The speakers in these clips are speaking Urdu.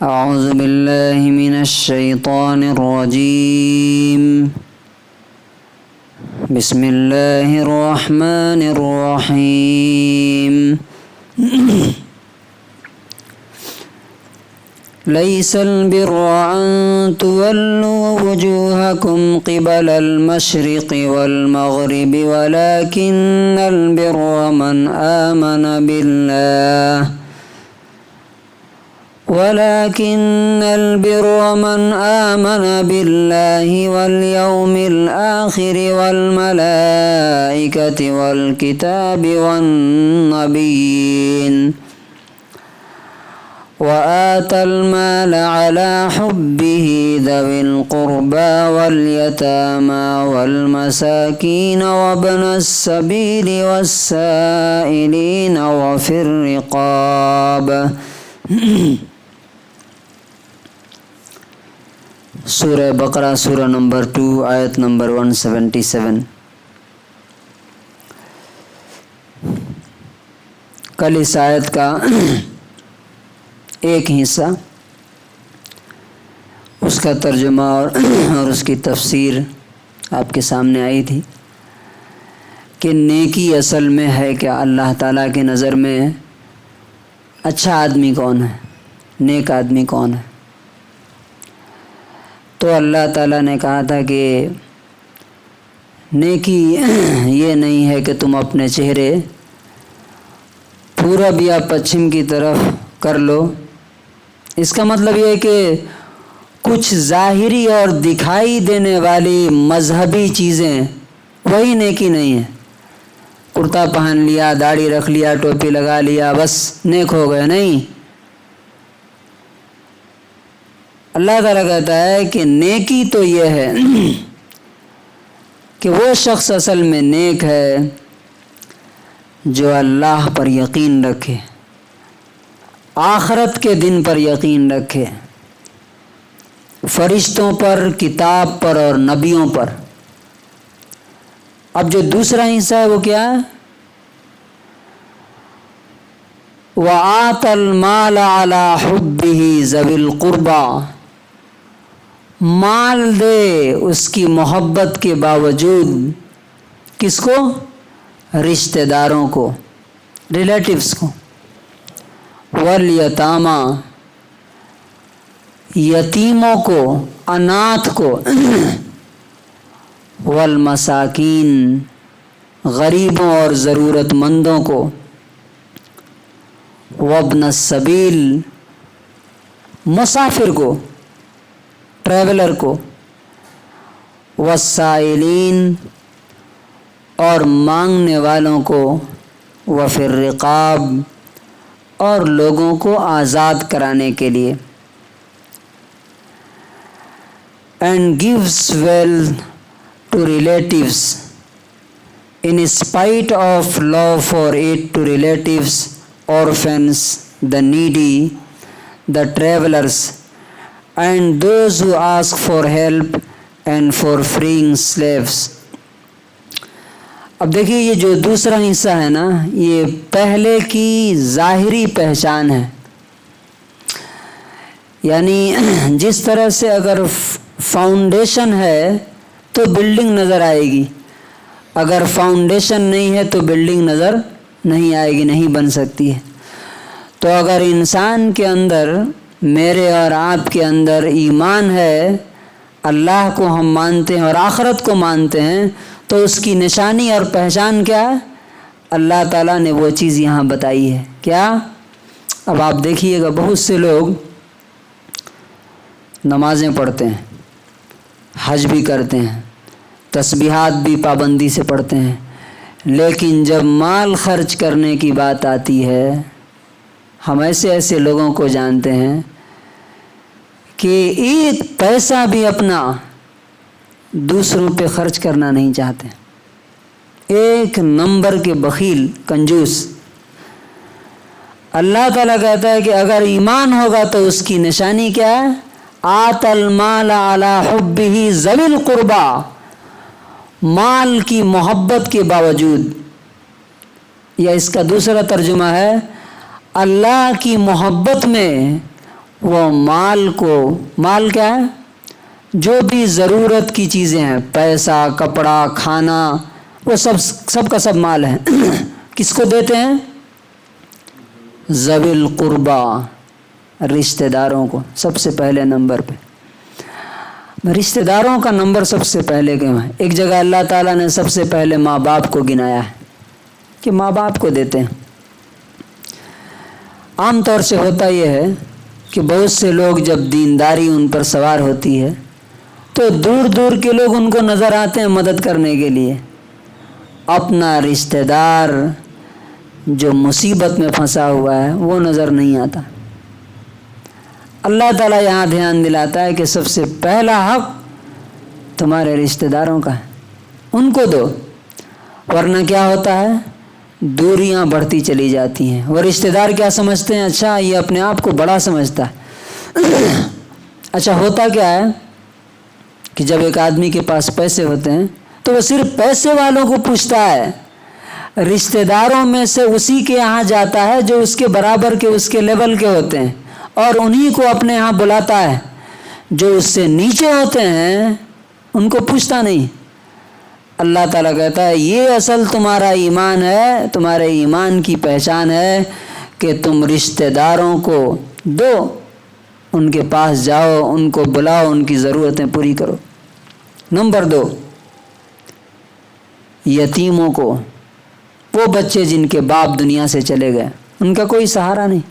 أعوذ بالله من الشيطان الرجيم بسم الله الرحمن الرحيم ليس البر أن تولوا وجوهكم قبل المشرق والمغرب ولكن البر من آمن بالله واليوم الآخر والملائكة والكتاب والنبيين وآتى المال على حبه ذوي القربى واليتامى والمساكين وابن السبيل والسائلين وفي الرقاب. سورہ بقرہ سورہ نمبر 2 آیت نمبر 177. کل اس آیت کا ایک حصہ اس کا ترجمہ اور اس کی تفسیر آپ کے سامنے آئی تھی کہ نیکی اصل میں ہے کہ اللہ تعالیٰ کی نظر میں اچھا آدمی کون ہے، نیک آدمی کون ہے. تو اللہ تعالیٰ نے کہا تھا کہ نیکی یہ نہیں ہے کہ تم اپنے چہرے پورب یا پچھم کی طرف کر لو. اس کا مطلب یہ ہے کہ کچھ ظاہری اور دکھائی دینے والی مذہبی چیزیں وہی نیکی نہیں ہے. کرتا پہن لیا، داڑھی رکھ لیا، ٹوپی لگا لیا، بس نیک ہو گئے، نہیں. اللہ تعالیٰ کہتا ہے کہ نیکی تو یہ ہے کہ وہ شخص اصل میں نیک ہے جو اللہ پر یقین رکھے، آخرت کے دن پر یقین رکھے، فرشتوں پر، کتاب پر اور نبیوں پر. اب جو دوسرا حصہ ہے وہ کیا ہے؟ وَآتَى الْمَالَ عَلَى حُبِّهِ ذَوِي الْقُرْبَى، مال دے اس کی محبت کے باوجود. کس کو؟ رشتہ داروں کو، ریلیٹیوز کو. والیتامى، یتیموں کو، اناتھ کو. والمساکین، غریبوں اور ضرورت مندوں کو. وابن السبیل، مسافر کو، ٹریولر کو. والسائلین، اور مانگنے والوں کو. وفی الرقاب، اور لوگوں کو آزاد کرانے کے لیے. And gives wealth to relatives in spite of love for it to relatives, orphans, the needy, the travelers, and those who ask for help, and for freeing slaves. اب دیکھیے یہ جو دوسرا حصہ ہے نا، یہ پہلے کی ظاہری پہچان ہے. یعنی جس طرح سے اگر فاؤنڈیشن ہے تو بلڈنگ نظر آئے گی، اگر فاؤنڈیشن نہیں ہے تو بلڈنگ نظر نہیں آئے گی، نہیں بن سکتی ہے. تو اگر انسان کے اندر، میرے اور آپ کے اندر ایمان ہے، اللہ کو ہم مانتے ہیں اور آخرت کو مانتے ہیں، تو اس کی نشانی اور پہچان کیا ہے؟ اللہ تعالیٰ نے وہ چیز یہاں بتائی ہے. کیا؟ اب آپ دیکھیے گا بہت سے لوگ نمازیں پڑھتے ہیں، حج بھی کرتے ہیں، تسبیحات بھی پابندی سے پڑھتے ہیں، لیکن جب مال خرچ کرنے کی بات آتی ہے، ہم ایسے لوگوں کو جانتے ہیں کہ ایک پیسہ بھی اپنا دوسروں پہ خرچ کرنا نہیں چاہتے. ایک نمبر کے بخیل، کنجوس. اللہ تعالیٰ کہتا ہے کہ اگر ایمان ہوگا تو اس کی نشانی کیا ہے؟ آتى المال على حبه ذوي القربى، مال کی محبت کے باوجود. یا اس کا دوسرا ترجمہ ہے اللہ کی محبت میں وہ مال کیا ہے؟ جو بھی ضرورت کی چیزیں ہیں، پیسہ، کپڑا، کھانا، وہ سب کا سب مال ہے۔ کس کو دیتے ہیں؟ ذوی القربا، رشتہ داروں کو سب سے پہلے نمبر پہ۔ رشتہ داروں کا نمبر سب سے پہلے کیوں ہے؟ ایک جگہ اللہ تعالیٰ نے سب سے پہلے ماں باپ کو گنایا ہے کہ ماں باپ کو دیتے ہیں۔ عام طور سے ہوتا یہ ہے کہ بہت سے لوگ جب دینداری ان پر سوار ہوتی ہے تو دور دور کے لوگ ان کو نظر آتے ہیں مدد کرنے کے لیے، اپنا رشتہ دار جو مصیبت میں پھنسا ہوا ہے وہ نظر نہیں آتا۔ اللہ تعالیٰ یہاں دھیان دلاتا ہے کہ سب سے پہلا حق تمہارے رشتہ داروں کا ہے، ان کو دو، ورنہ کیا ہوتا ہے؟ دوریاں بڑھتی چلی جاتی ہیں۔ وہ رشتہ دار کیا سمجھتے ہیں؟ اچھا یہ اپنے آپ کو بڑا سمجھتا ہے۔ اچھا ہوتا کیا ہے کہ جب ایک آدمی کے پاس پیسے ہوتے ہیں تو وہ صرف پیسے والوں کو پوچھتا ہے، رشتہ داروں میں سے اسی کے یہاں جاتا ہے جو اس کے برابر کے، اس کے لیول کے ہوتے ہیں، اور انہی کو اپنے یہاں بلاتا ہے۔ جو اس سے نیچے ہوتے ہیں ان کو پوچھتا نہیں۔ اللہ تعالیٰ کہتا ہے یہ اصل تمہارا ایمان ہے، تمہارے ایمان کی پہچان ہے کہ تم رشتہ داروں کو دو، ان کے پاس جاؤ، ان کو بلاؤ، ان کی ضرورتیں پوری کرو۔ نمبر 2، یتیموں کو، وہ بچے جن کے باپ دنیا سے چلے گئے، ان کا کوئی سہارا نہیں۔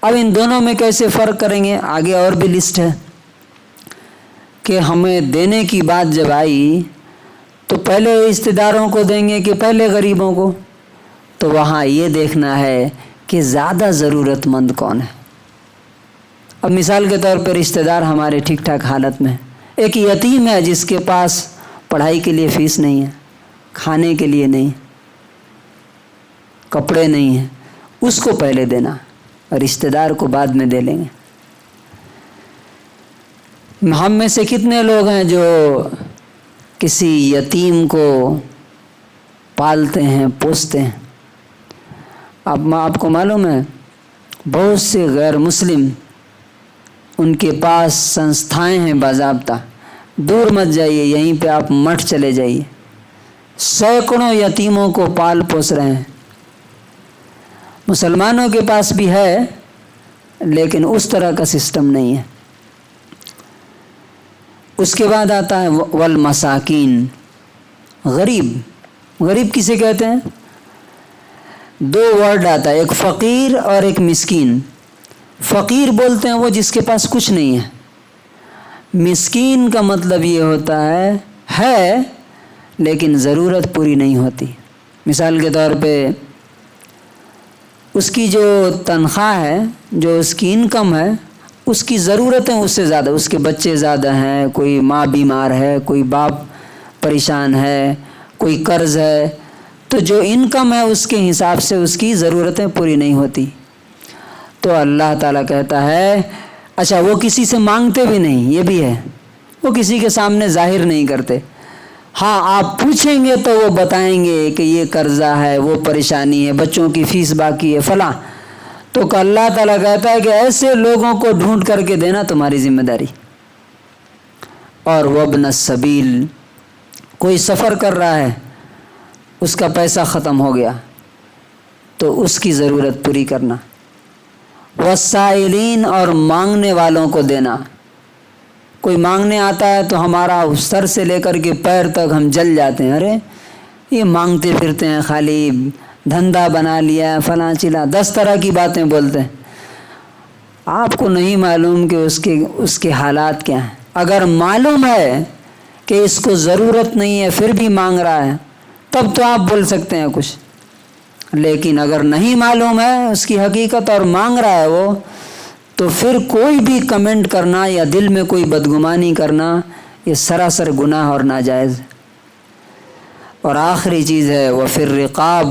اب ان دونوں میں کیسے فرق کریں گے؟ آگے اور بھی لسٹ ہے کہ ہمیں دینے کی بات جب آئی تو پہلے رشتہ داروں کو دیں گے کہ پہلے غریبوں کو؟ تو وہاں یہ دیکھنا ہے کہ زیادہ ضرورت مند کون ہے۔ اب مثال کے طور پہ رشتہ دار ہمارے ٹھیک ٹھاک حالت میں، ایک یتیم ہے جس کے پاس پڑھائی کے لیے فیس نہیں ہے، کھانے کے لیے نہیں، کپڑے نہیں ہیں، اس کو پہلے دینا، رشتہ دار کو بعد میں دے لیں گے۔ ہم میں سے کتنے لوگ ہیں جو کسی یتیم کو پالتے ہیں، پوستے ہیں؟ آپ کو معلوم ہے بہت سے غیر مسلم ان کے پاس سنستھائیں ہیں باضابطہ، دور مت جائیے، یہیں پہ آپ مٹھ چلے جائیے، سینکڑوں یتیموں کو پال پوس رہے ہیں۔ مسلمانوں کے پاس بھی ہے لیکن اس طرح کا سسٹم نہیں ہے۔ اس کے بعد آتا ہے والمساکین، غریب کسے کہتے ہیں؟ 2 ورڈ آتا ہے، ایک فقیر اور ایک مسکین۔ فقیر بولتے ہیں وہ جس کے پاس کچھ نہیں ہے، مسکین کا مطلب یہ ہوتا ہے لیکن ضرورت پوری نہیں ہوتی۔ مثال کے طور پہ اس کی جو تنخواہ ہے، جو اس کی انکم ہے، اس کی ضرورتیں اس سے زیادہ، اس کے بچے زیادہ ہیں، کوئی ماں بیمار ہے، کوئی باپ پریشان ہے، کوئی قرض ہے، تو جو انکم ہے اس کے حساب سے اس کی ضرورتیں پوری نہیں ہوتی۔ تو اللہ تعالیٰ کہتا ہے اچھا وہ کسی سے مانگتے بھی نہیں، یہ بھی ہے، وہ کسی کے سامنے ظاہر نہیں کرتے، ہاں آپ پوچھیں گے تو وہ بتائیں گے کہ یہ قرضہ ہے، وہ پریشانی ہے، بچوں کی فیس باقی ہے، فلاں۔ تو اللہ تعالیٰ کہتا ہے کہ ایسے لوگوں کو ڈھونڈ کر کے دینا تمہاری ذمہ داری۔ اور وابن السبیل، کوئی سفر کر رہا ہے، اس کا پیسہ ختم ہو گیا تو اس کی ضرورت پوری کرنا۔ والسائلین، اور مانگنے والوں کو دینا۔ کوئی مانگنے آتا ہے تو ہمارا سر سے لے کر کے پیر تک ہم جل جاتے ہیں، ارے یہ مانگتے پھرتے ہیں، خالی دھندا بنا لیا ہے، فلاں چلا، 10 طرح کی باتیں بولتے ہیں۔ آپ کو نہیں معلوم کہ اس کے حالات کیا ہیں۔ اگر معلوم ہے کہ اس کو ضرورت نہیں ہے پھر بھی مانگ رہا ہے تب تو آپ بول سکتے ہیں کچھ، لیکن اگر نہیں معلوم ہے اس کی حقیقت اور مانگ رہا ہے وہ، تو پھر کوئی بھی کمنٹ کرنا یا دل میں کوئی بدگمانی کرنا یہ سراسر گناہ اور ناجائز ہے۔ اور آخری چیز ہے وفی الرقاب،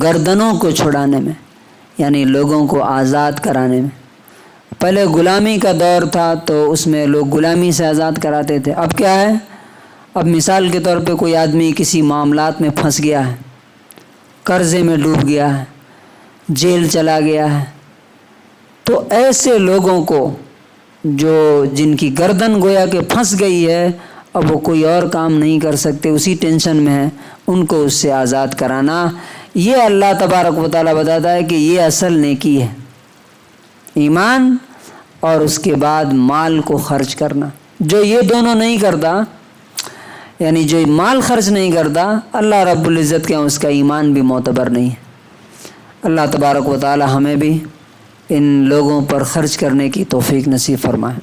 گردنوں کو چھڑانے میں، یعنی لوگوں کو آزاد کرانے میں۔ پہلے غلامی کا دور تھا تو اس میں لوگ غلامی سے آزاد کراتے تھے، اب کیا ہے؟ اب مثال کے طور پہ کوئی آدمی کسی معاملات میں پھنس گیا ہے، قرضے میں ڈوب گیا ہے، جیل چلا گیا ہے، تو ایسے لوگوں کو جن کی گردن گویا کہ پھنس گئی ہے، اب وہ کوئی اور کام نہیں کر سکتے، اسی ٹینشن میں ہیں، ان کو اس سے آزاد کرانا، یہ اللہ تبارک و تعالیٰ بتاتا ہے کہ یہ اصل نیکی ہے، ایمان اور اس کے بعد مال کو خرچ کرنا۔ جو یہ دونوں نہیں کرتا، یعنی جو مال خرچ نہیں کرتا، اللہ رب العزت کے اس کا ایمان بھی معتبر نہیں ہے۔ اللہ تبارک و تعالیٰ ہمیں بھی ان لوگوں پر خرچ کرنے کی توفیق نصیب فرمائے۔